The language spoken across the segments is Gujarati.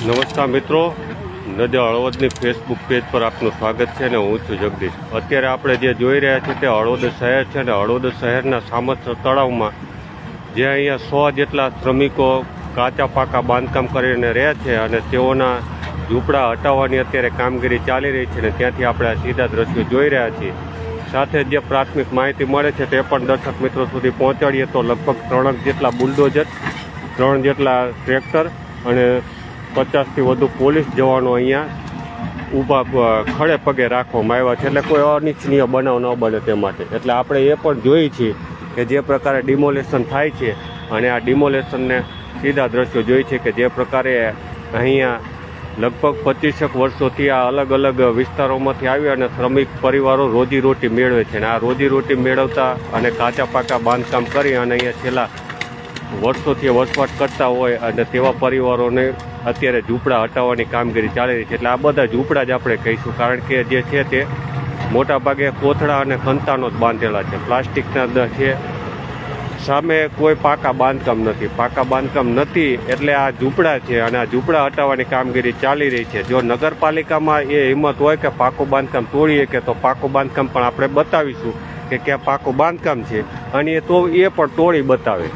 નમસ્કાર મિત્રો, નજર હળવદની ફેસબુક પેજ પર આપનું સ્વાગત છે અને હું છું જગદીશ. અત્યારે આપણે જે જોઈ રહ્યા છીએ તે હળવદ શહેર છે અને હળવદ શહેરના સામત તળાવમાં જે અહીંયા 100 જેટલા શ્રમિકો કાચા પાકા બાંધકામ કરીને રહે છે અને તેઓના ઝૂંપડા હટાવવાની અત્યારે કામગીરી ચાલી રહી છે અને ત્યાંથી આપણે આ સીધા દ્રશ્યો જોઈ રહ્યા છીએ. સાથે જે પ્રાથમિક માહિતી મળે છે તે પણ દર્શક મિત્રો સુધી પહોંચાડીએ તો લગભગ 3 જેટલા બુલડોઝર, 3 જેટલા ટ્રેક્ટર અને 50થી વધુ પોલીસ જવાનો અહીંયા ઊભા ખડે પગે રાખવામાં આવ્યા છે, એટલે કોઈ અનિચ્છનીય બનાવ ન બને તે માટે. એટલે આપણે એ પણ જોઈએ છીએ કે જે પ્રકારે ડિમોલેશન થાય છે અને આ ડિમોલેશનને સીધા દ્રશ્યો જોઈએ છે કે જે પ્રકારે અહીંયા લગભગ 25 વર્ષોથી આ અલગ અલગ વિસ્તારોમાંથી આવી અને શ્રમિક પરિવારો રોજીરોટી મેળવે છે અને આ રોજીરોટી મેળવતા અને કાચા પાકા બાંધકામ કરી અને અહીંયા છેલ્લા વર્ષોથી વસવાટ કરતા હોય અને તેવા પરિવારોને અત્યારે ઝૂંપડા હટાવવાની કામગીરી ચાલી રહી છે. એટલે આ બધા ઝૂંપડા જ આપણે કહીશું, કારણ કે જે છે તે મોટાભાગે કોથળા અને ખંતાનો જ બાંધેલા છે, પ્લાસ્ટિકના છે. સામે કોઈ પાકા બાંધકામ નથી. પાકા બાંધકામ નથી એટલે આ ઝૂંપડા છે અને આ ઝૂંપડા હટાવવાની કામગીરી ચાલી રહી છે. જો નગરપાલિકામાં એ હિંમત હોય કે પાકું બાંધકામ તોડીએ કે તો પાકું બાંધકામ પણ આપણે બતાવીશું કે ક્યાં પાકું બાંધકામ છે અને એ પણ તોડી બતાવે.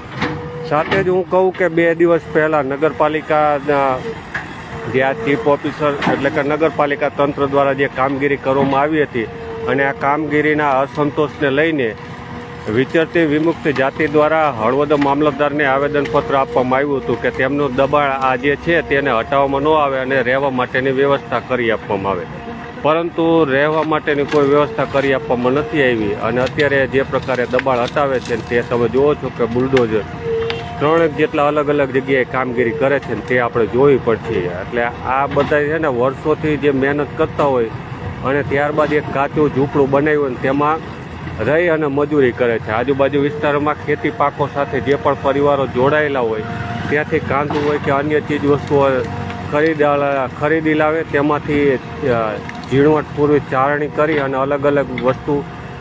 સાથે જ હું કહું કે 2 દિવસ પહેલાં નગરપાલિકાના જે આ ચીફ ઓફિસર એટલે કે નગરપાલિકા તંત્ર દ્વારા જે કામગીરી કરવામાં આવી હતી અને આ કામગીરીના અસંતોષને લઈને વિચરતી વિમુક્ત જાતિ દ્વારા હળવદ મામલતદારને આવેદનપત્ર આપવામાં આવ્યું હતું કે તેમનું દબાણ આ જે છે તેને હટાવવામાં ન આવે અને રહેવા માટેની વ્યવસ્થા કરી આપવામાં આવે. પરંતુ રહેવા માટેની કોઈ વ્યવસ્થા કરી આપવામાં નથી આવી અને અત્યારે જે પ્રકારે દબાણ હટાવે છે તે તમે જુઓ છો કે બુલડોઝર 3 જેટલા અલગ અલગ જગ્યાએ કામગીરી કરે છે ને તે આપણે જોવી પડશે. એટલે આ બધા છે ને વર્ષોથી જે મહેનત કરતા હોય અને ત્યારબાદ એક કાચું ઝૂંપડું બનાવ્યું ને તેમાં રહી અને મજૂરી કરે છે. આજુબાજુ વિસ્તારોમાં ખેતી પાકો સાથે જે પણ પરિવારો જોડાયેલા હોય ત્યાંથી કાંદું હોય કે અન્ય ચીજ વસ્તુઓ ખરીદી લાવે, તેમાંથી ઝીણવટપૂર્વક ચારણી કરી અને અલગ અલગ વસ્તુ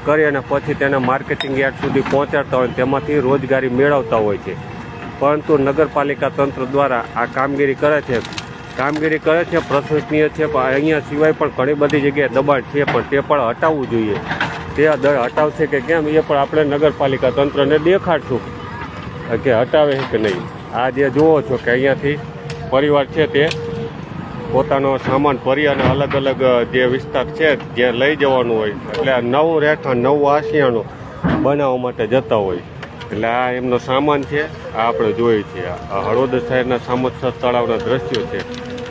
કરી અને પછી તેને માર્કેટિંગ યાર્ડ સુધી પહોંચાડતા હોય તેમાંથી રોજગારી મેળવતા હોય છે. પરંતુ નગરપાલિકા તંત્ર દ્વારા આ કામગીરી કરે છે પ્રશંસનીય છે. પણ અહીંયા સિવાય પણ ઘણી બધી જગ્યાએ દબાણ છે પણ તે પણ હટાવવું જોઈએ. તે હટાવશે કે કેમ એ પણ આપણે નગરપાલિકા તંત્રને દેખાડશું કે હટાવે છે કે નહીં. આ જે જુઓ છો કે અહીંયાથી પરિવાર છે તે પોતાનો સામાન ભરી અને અલગ અલગ જે વિસ્તાર છે જ્યાં લઈ જવાનું હોય એટલે આ નવું રહેઠાણ, નવું આશિયાનું બનાવવા માટે જતા હોય. એટલે આ એમનો સામાન છે, આ આપણે જોઈએ છીએ. આ હળવદ શહેરના સામત તળાવના દ્રશ્યો છે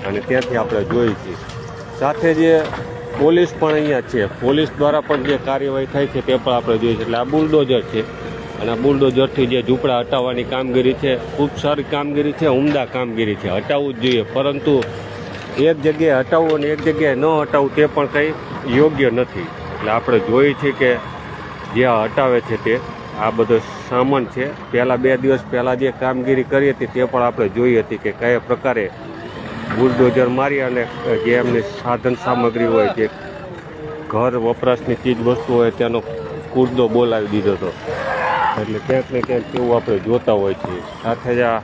અને ત્યાંથી આપણે જોઈએ છીએ. સાથે જે પોલીસ પણ અહીંયા છે, પોલીસ દ્વારા પણ જે કાર્યવાહી થાય છે તે પણ આપણે જોઈએ છીએ. એટલે આ બુલડોઝર છે અને આ બુલડોઝરથી જે ઝૂંપડા હટાવવાની કામગીરી છે ખૂબ સારી કામગીરી છે, ઉમદા કામગીરી છે, હટાવવું જ જોઈએ. પરંતુ એક જગ્યાએ હટાવવું અને એક જગ્યાએ ન હટાવવું તે પણ કંઈ યોગ્ય નથી. એટલે આપણે જોઈએ છીએ કે જે હટાવે છે તે આ બધો સામાન છે. પહેલાં 2 દિવસ પહેલાં જે કામગીરી કરી હતી તે પણ આપણે જોઈ હતી કે કયા પ્રકારે બુલડોઝર મારી અને જે એમની સાધન સામગ્રી હોય, જે ઘર વપરાશની ચીજ વસ્તુ હોય તેનો કૂદો બોલાવી દીધો હતો. એટલે ક્યાંક ને ક્યાંક તેવું આપણે જોતા હોય છીએ. સાથે જ આ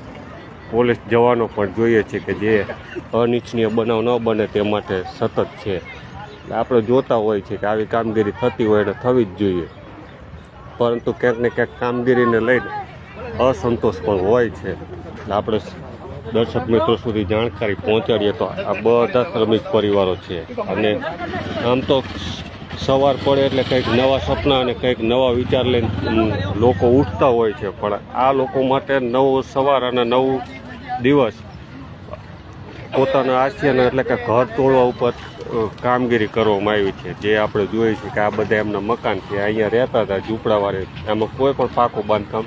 પોલીસ જવાનો પણ જોઈએ છે કે જે અનિચ્છનીય બનાવ ન બને તે માટે સતત છે. એટલે આપણે જોતા હોય છે કે આવી કામગીરી થતી હોય અને થવી જ જોઈએ. પરંતુ ક્યાંક ને ક્યાંક કામગીરીને લઈને અસંતોષ પણ હોય છે. એટલે આપણે દર્શક મિત્રો સુધી જાણકારી પહોંચાડીએ તો આ બધા શ્રમિક પરિવારો છે અને આમ તો સવાર પડે એટલે કંઈક નવા સપના અને કંઈક નવા વિચાર લઈને લોકો ઉઠતા હોય છે. પણ આ લોકો માટે નવું સવાર અને નવું દિવસ પોતાના આશિયાના એટલે કે ઘર તોડવા ઉપર કામગીરી કરવામાં આવી છે. જે આપણે જોઈએ છીએ કે આ બધા એમના મકાન છે, અહીંયા રહેતા હતા ઝૂંપડાવાળે, એમાં કોઈ પણ પાકું બાંધકામ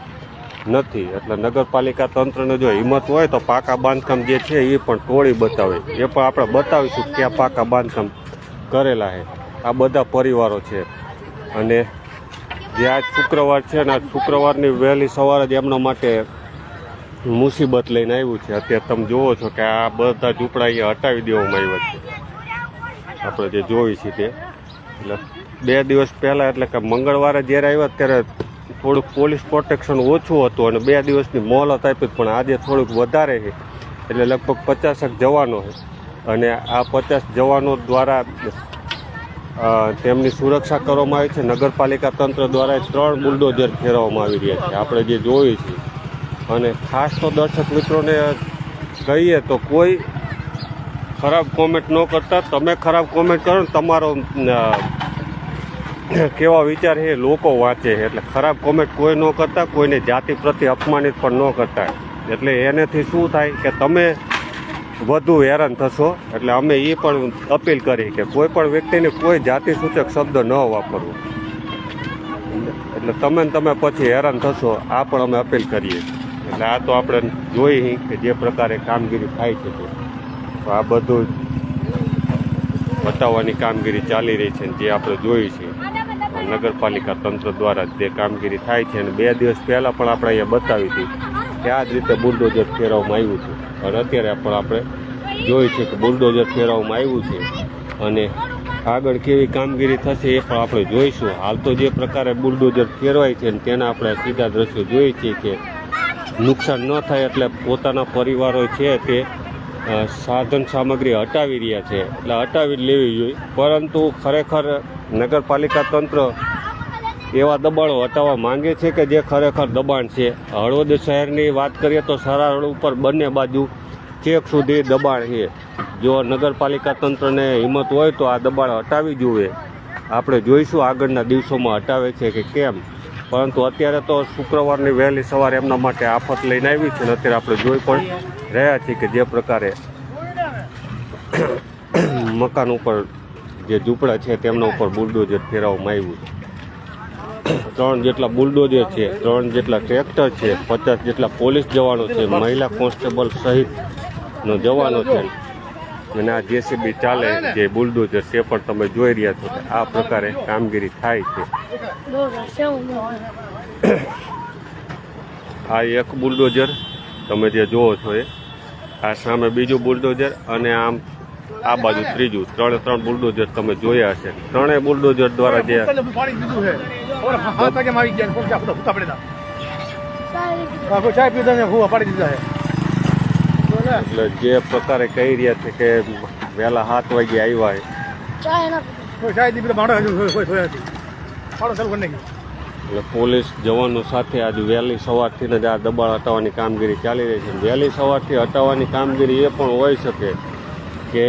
નથી. એટલે નગરપાલિકા તંત્રને જો હિંમત હોય તો પાકા બાંધકામ જે છે એ પણ તોડી બતાવે. એ પણ આપણે બતાવીશું કે આ પાકા બાંધકામ કરેલા છે. આ બધા પરિવારો છે અને જે આજ શુક્રવાર છે ને આ શુક્રવારની વહેલી સવારે જ એમના માટે મુસીબત લઈને આવ્યું છે. અત્યારે તમે જુઓ છો કે આ બધા ઝૂંપડા અહીંયા હટાવી દેવામાં આવ્યા છે. આપણે જે જોઈ છીએ તે એટલે 2 દિવસ પહેલાં એટલે કે મંગળવારે જ્યારે આવ્યા ત્યારે થોડુંક પોલીસ પ્રોટેક્શન ઓછું હતું અને 2 દિવસની મોહલત આપી, પણ આજે થોડુંક વધારે છે. એટલે લગભગ 50 જવાનો છે અને આ 50 જવાનો દ્વારા તેમની સુરક્ષા કરવામાં આવી છે. નગરપાલિકા તંત્ર દ્વારા 3 બુલડોઝર ફેરવવામાં આવી રહ્યા છે આપણે જે જોયું છે. અને ખાસ તો દર્શક મિત્રોને કહીએ તો કોઈ ખરાબ કોમેન્ટ ન કરતા. તમે ખરાબ કોમેન્ટ કરો ને તમારો કેવા વિચાર છે લોકો વાંચે છે, એટલે ખરાબ કોમેન્ટ કોઈ ન કરતા, કોઈને જાતિ પ્રત્યે અપમાનિત પણ ન કરતા. એટલે એનાથી શું થાય કે તમે વધુ હેરાન થશો. એટલે અમે એ પણ અપીલ કરી કે કોઈ પણ વ્યક્તિને કોઈ જાતિ સૂચક શબ્દ ન વાપરવો, એટલે તમે પછી હેરાન થશો. આ પણ અમે અપીલ કરીએ. એટલે આ તો આપણે જોઈ કે જે પ્રકારે કામગીરી થાય છે તો આ બધું બતાવવાની કામગીરી ચાલી રહી છે જે આપણે જોઈ છે નગરપાલિકા તંત્ર દ્વારા જે કામગીરી થાય છે. અને 2 દિવસ પહેલાં પણ આપણે અહીંયા બતાવી હતી કે આ જ રીતે બુલડોઝર ફેરવવામાં આવ્યું હતું. અને અત્યારે પણ આપણે જોઈ છે કે બુલડોઝર ફેરવવામાં આવ્યું છે અને આગળ કેવી કામગીરી થશે એ પણ આપણે જોઈશું. હાલ તો જે પ્રકારે બુલડોઝર ફેરવાય છે ને તેના આપણે સીધા દ્રશ્યો જોઈએ છીએ કે નુકસાન ન થાય એટલે પોતાના પરિવારો છે તે સાધન સામગ્રી હટાવી રહ્યા છે, એટલે હટાવી જ લેવી જોઈએ. પરંતુ ખરેખર નગરપાલિકા તંત્ર એવા દબાણો હટાવવા માંગે છે કે જે ખરેખર દબાણ છે. હળવદ શહેરની વાત કરીએ તો સરા રોડ ઉપર બંને બાજુ ચેક સુધી દબાણ છે. જો નગરપાલિકા તંત્રને હિંમત હોય તો આ દબાણ હટાવી જોઈએ. આપણે જોઈશું આગળના દિવસોમાં હટાવે છે કે કેમ. પરંતુ અત્યારે તો શુક્રવારની વહેલી સવારે એમના માટે આફત લઈને આવી છે. અને અત્યારે આપણે જોઈ પણ રહ્યા છીએ કે જે પ્રકારે મકાન ઉપર જે ઝૂંપડા છે તેમના ઉપર બુલડોઝર ફેરવવામાં આવ્યું છે. 3 જેટલા બુલડોઝર છે, 3 જેટલા ટ્રેક્ટર છે, 50 જેટલા પોલીસ જવાનો છે, મહિલા કોન્સ્ટેબલ સહિતનો જવાનો છે. અને આ જેસીબી ચાલે જે બુલડોઝર તે પણ તમે જોઈ રહ્યા છો કે આ પ્રકારે કામગીરી થાય છે. આ એક બુલડોઝર તમે જે જોવો છો એ, આ સામે બીજું બુલડોઝર અને આમ આ બાજુ ત્રીજું. 3 બુલડોઝર તમે જોયા હશે. 3 બુલડોઝર દ્વારા જે એટલે જે પ્રકારે કહી રહ્યા છે કે વહેલા 7 વાગે આવ્યા એટલે પોલીસ જવાનો સાથે આજે વહેલી સવારથી જ આ દબાણ હટાવવાની કામગીરી ચાલી રહી છે. વહેલી સવારથી હટાવવાની કામગીરી એ પણ હોઈ શકે કે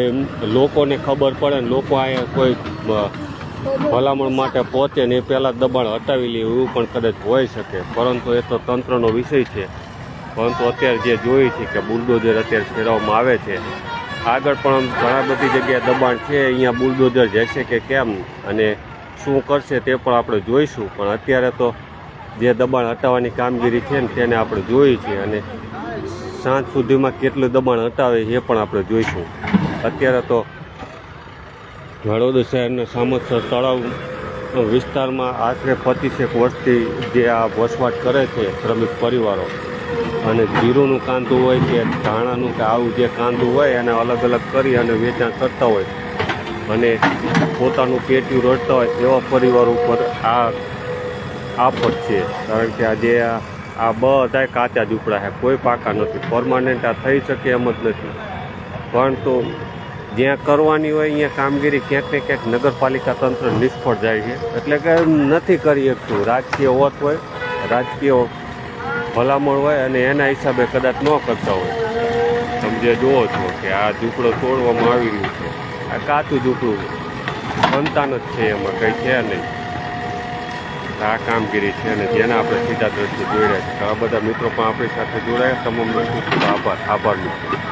લોકોને ખબર પડે ને લોકો અહીંયા કોઈ ભલામણ માટે પહોંચે ને એ પહેલાં દબાણ હટાવી લે એવું પણ કદાચ હોઈ શકે. પરંતુ એ તો તંત્રનો વિષય છે. પરંતુ અત્યારે જે જોઈએ છે કે બુલડોઝર અત્યારે ફેરવવામાં આવે છે. આગળ પણ ઘણા બધી જગ્યાએ દબાણ છે. અહીંયા બુલડોઝર જશે કે કેમ અને શું કરશે તે પણ આપણે જોઈશું. પણ અત્યારે તો જે દબાણ હટાવવાની કામગીરી છે ને તેને આપણે જોઈએ છીએ અને સાંજ સુધીમાં કેટલું દબાણ હટાવે એ પણ આપણે જોઈશું. અત્યારે તો હળવદ શહેરના સામતસર તળાવ વિસ્તારમાં આશરે 25 વર્ષથી જે આ વસવાટ કરે છે શ્રમિક પરિવારો, અને જીરુંનું કાંદું હોય કે ધાણાનું કે આવું જે કાંદું હોય એને અલગ અલગ કરી અને વેચાણ કરતા હોય અને પોતાનું પેટ્યું રડતા હોય એવા પરિવાર ઉપર આ આફત છે. કારણ કે આજે આ બધા કાચા ઝૂંપડા છે, કોઈ પાકા નથી. પરમાનન્ટ આ થઈ શકે એમ જ નથી. પરંતુ જ્યાં કરવાની હોય અહીંયા કામગીરી ક્યાંક ને ક્યાંક નગરપાલિકા તંત્ર નિષ્ફળ જાય છે. એટલે કે નથી કરી શકતું. રાજકીય હોત હોય, રાજકીય ભલામણ હોય અને એના હિસાબે કદાચ ન કરતા હોય. તમે જે જુઓ છો કે આ ઝૂંપડો તોડવામાં આવી રહ્યું છે. આ કાચું ઝૂંપડું સંતાન જ છે, એમાં કંઈ છે નહીં. આ કામગીરી છે અને જેના આપણે સીધા દ્રશ્યો જોઈ રહ્યા છીએ. આ બધા મિત્રો પણ આપણી સાથે જોડાયા. તમામ મિત્રો આભાર મિત્રો.